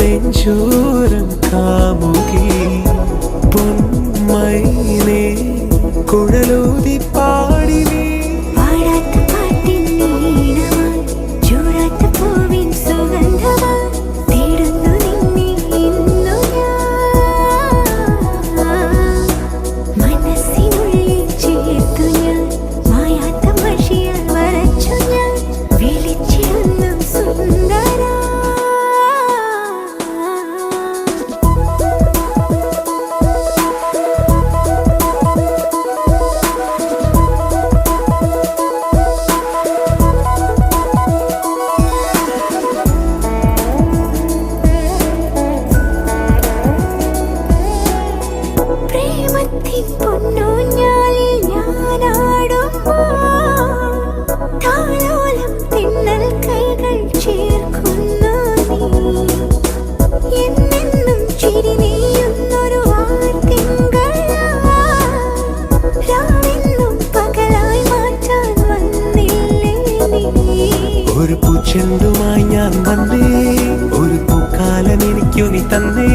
നെഞ്ചോരം കാമുകി പൊന്മൈനേ കുഴലൂതി പാടി നീ പാടാത്ത പാട്ടിൻ നീണമായി ചൂടാത്ത പൂവിൻ സുഗന്ധമായി തേടുന്നു നിന്നെ ഇന്നു ഞാൻ മനസ്സിനുള്ളിൽ ചേർത്തു ഞാൻ മായാത്ത മഷിയാൽ വരച്ചു ഞാൻ വിളിച്ചിടുന്നു സുന്ദര പൊന്നൂഞ്ഞാലിൽ ഞാനാടുമ്പോൾ താലോലം തിന്നൽ കൈകൾ ചേർക്കുന്നു നീ എന്നെന്നും ചിരി നെയ്യുന്നൊരു രാവെന്നും പകലായി മാറ്റാൻ വന്നില്ലേ നീ ഒരു പൂച്ചെണ്ടുമായി ഞാൻ വന്നേ ഒരു പൂക്കാലം എനിക്കു നീ തന്നേ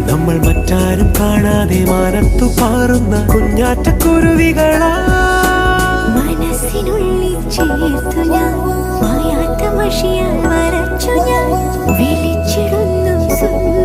നമ്മൾ മറ്റാരും കാണാതെ മാനത്തു പാറുന്ന കുഞ്ഞാറ്റക്കുരുവികളാ മനസ്സിനുള്ളിൽ ചേർത്തു ഞാൻ മായാത്ത മഷിയാൽ വരച്ചു ഞാൻ വിളിച്ചിടുന്നു സുന്ദര